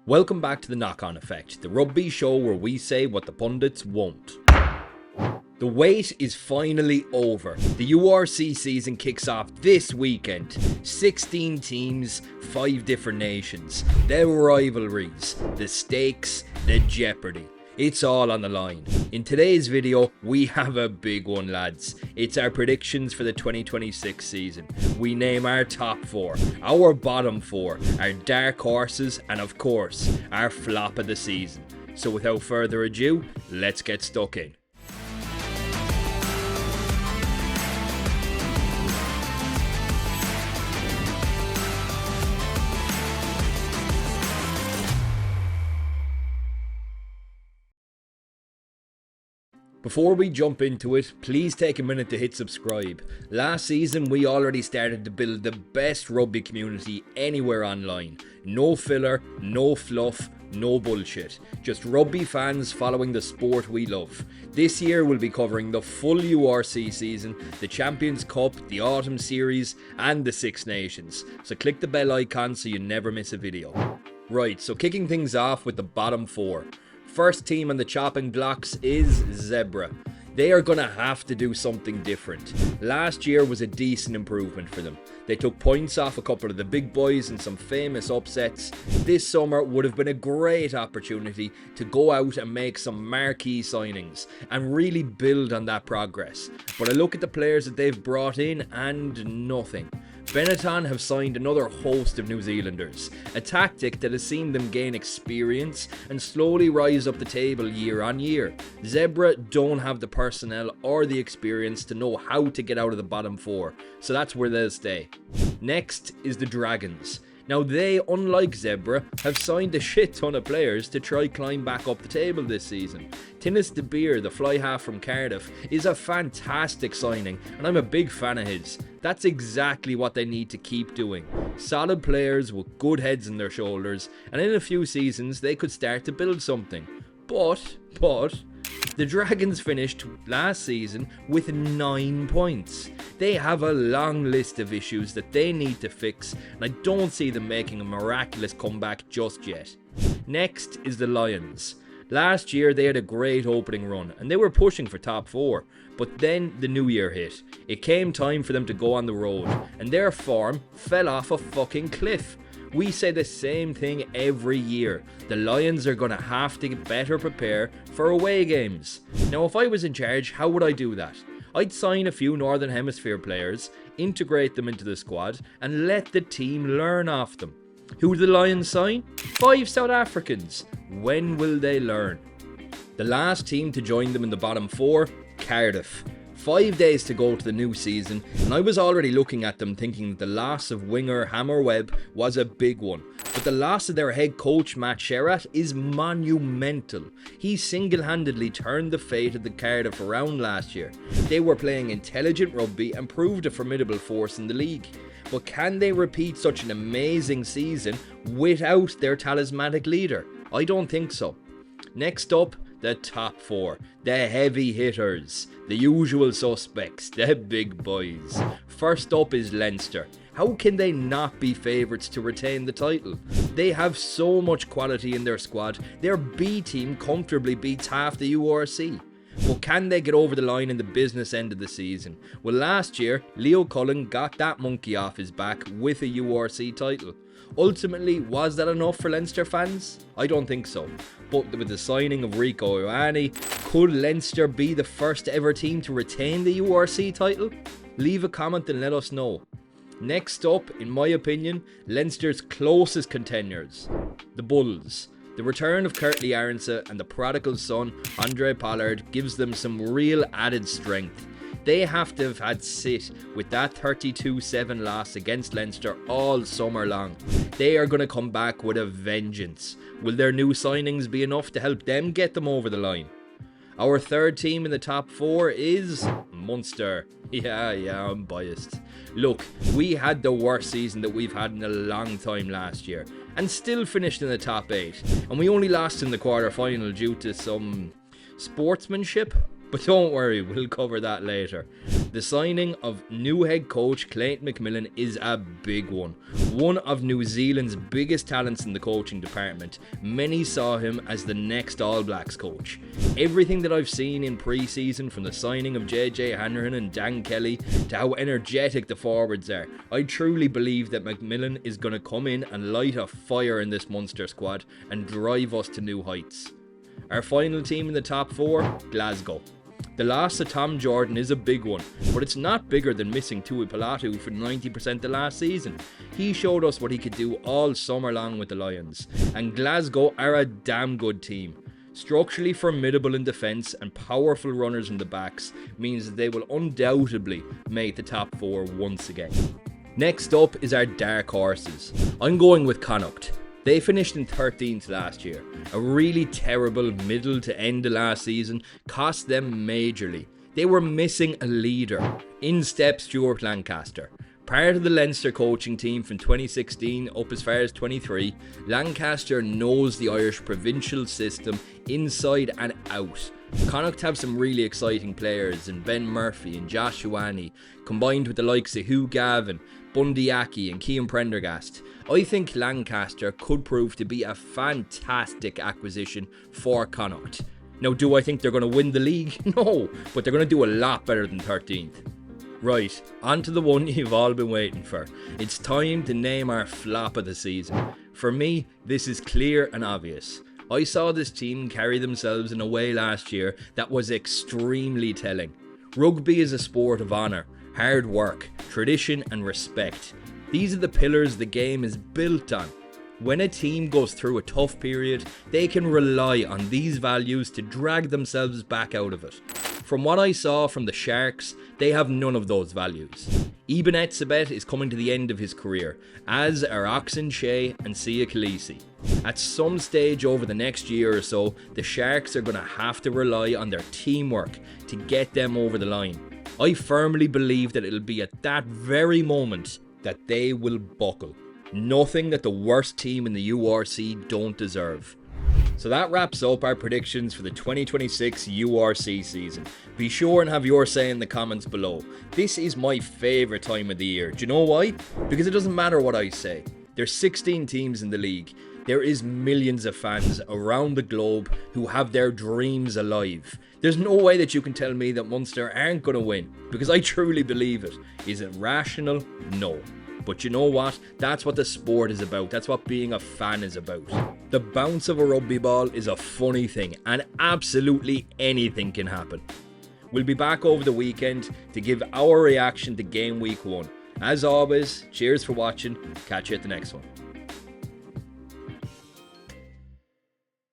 Welcome back to the Knock-On Effect, the rugby show where we say what the pundits won't. The wait is finally over. The URC season kicks off this weekend. 16 teams, 5 different nations. The rivalries, the stakes, the jeopardy. It's all on the line. In today's video, we have a big one, lads. It's our predictions for the 2026 season. We name our top 4, our bottom 4, our dark horses, and of course, our flop of the season. So without further ado, let's get stuck in. Before we jump into it, please take a minute to hit subscribe. Last season we already started to build the best rugby community anywhere online. No filler, no fluff, no bullshit. Just rugby fans following the sport we love. This year we'll be covering the full URC season, the Champions Cup, the Autumn Series and the Six Nations. So click the bell icon so you never miss a video. Right, so kicking things off with the bottom 4. First team on the chopping blocks is Zebre. They are going to have to do something different. Last year was a decent improvement for them. They took points off a couple of the big boys and some famous upsets. This summer would have been a great opportunity to go out and make some marquee signings and really build on that progress. But I look at the players that they've brought in and nothing. Benetton have signed another host of New Zealanders, a tactic that has seen them gain experience and slowly rise up the table year on year. Zebre don't have the personnel or the experience to know how to get out of the bottom 4, so that's where they'll stay. Next is the Dragons. Now they, unlike Zebre, have signed a shit ton of players to try climb back up the table this season. Tinnis De Beer, the fly half from Cardiff, is a fantastic signing and I'm a big fan of his. That's exactly what they need to keep doing. Solid players with good heads on their shoulders, and in a few seasons they could start to build something. But, the Dragons finished last season with 9 points. They have a long list of issues that they need to fix, and I don't see them making a miraculous comeback just yet. Next is the Lions. Last year they had a great opening run and they were pushing for top 4, but then the new year hit. It came time for them to go on the road and their form fell off a fucking cliff. We say the same thing every year. The Lions are going to have to better prepare for away games. Now if I was in charge, how would I do that? I'd sign a few Northern Hemisphere players, integrate them into the squad and let the team learn off them. Who do the Lions sign? 5 South Africans. When will they learn? The last team to join them in the bottom 4, Cardiff. 5 days to go to the new season, and I was already looking at them thinking that the loss of winger Hammer Webb was a big one. But the loss of their head coach Matt Sherratt is monumental. He single-handedly turned the fate of the Cardiff around last year. They were playing intelligent rugby and proved a formidable force in the league. But can they repeat such an amazing season without their talismanic leader? I don't think so. Next up, the top 4, the heavy hitters, the usual suspects, the big boys. First up is Leinster. How can they not be favourites to retain the title? They have so much quality in their squad, their B team comfortably beats half the URC. But can they get over the line in the business end of the season? Well, last year, Leo Cullen got that monkey off his back with a URC title. Ultimately, was that enough for Leinster fans? I don't think so. But with the signing of Rico Ioane, could Leinster be the first ever team to retain the URC title? Leave a comment and let us know. Next up, in my opinion, Leinster's closest contenders, the Bulls. The return of Curtly Arnsa and the prodigal son, Andre Pollard, gives them some real added strength. They have to have had sit with that 32-7 loss against Leinster all summer long. They are going to come back with a vengeance. Will their new signings be enough to help them get them over the line? Our third team in the top 4 is Munster. Yeah, I'm biased. Look, we had the worst season that we've had in a long time last year and still finished in the top 8. And we only lost in the quarter-final due to some sportsmanship. But don't worry, we'll cover that later. The signing of new head coach Clayton McMillan is a big one. One of New Zealand's biggest talents in the coaching department. Many saw him as the next All Blacks coach. Everything that I've seen in pre-season, from the signing of JJ Hanrahan and Dan Kelly to how energetic the forwards are, I truly believe that McMillan is going to come in and light a fire in this Munster squad and drive us to new heights. Our final team in the top 4, Glasgow. The loss of Tom Jordan is a big one, but it's not bigger than missing Tui Pilatu for 90% of last season. He showed us what he could do all summer long with the Lions, and Glasgow are a damn good team. Structurally formidable in defence and powerful runners in the backs means that they will undoubtedly make the top 4 once again. Next up is our dark horses. I'm going with Connacht. They finished in 13th last year. A really terrible middle to end of last season cost them majorly. They were missing a leader. In steps Stuart Lancaster. Part of the Leinster coaching team from 2016 up as far as 23, Lancaster knows the Irish provincial system inside and out. Connacht have some really exciting players in Ben Murphy and Josh Ioane, combined with the likes of Hugh Gavin, Bundy Aki and Cian Prendergast. I think Lancaster could prove to be a fantastic acquisition for Connacht. Now, do I think they're going to win the league? No, but they're going to do a lot better than 13th. Right, on to the one you've all been waiting for. It's time to name our flop of the season. For me, this is clear and obvious. I saw this team carry themselves in a way last year that was extremely telling. Rugby is a sport of honour, hard work, tradition and respect. These are the pillars the game is built on. When a team goes through a tough period, they can rely on these values to drag themselves back out of it. From what I saw from the Sharks, they have none of those values. Eben Etzebeth is coming to the end of his career, as are Oxen Shea and Sia Khaleesi. At some stage over the next year or so, the Sharks are going to have to rely on their teamwork to get them over the line. I firmly believe that it'll be at that very moment that they will buckle. Nothing that the worst team in the URC don't deserve. So that wraps up our predictions for the 2026 URC season. Be sure and have your say in the comments below. This is my favourite time of the year. Do you know why? Because it doesn't matter what I say. There's 16 teams in the league. There is millions of fans around the globe who have their dreams alive. There's no way that you can tell me that Munster aren't going to win, because I truly believe it. Is it rational? No. But you know what? That's what the sport is about. That's what being a fan is about. The bounce of a rugby ball is a funny thing, and absolutely anything can happen. We'll be back over the weekend to give our reaction to game week 1. As always, cheers for watching. Catch you at the next one.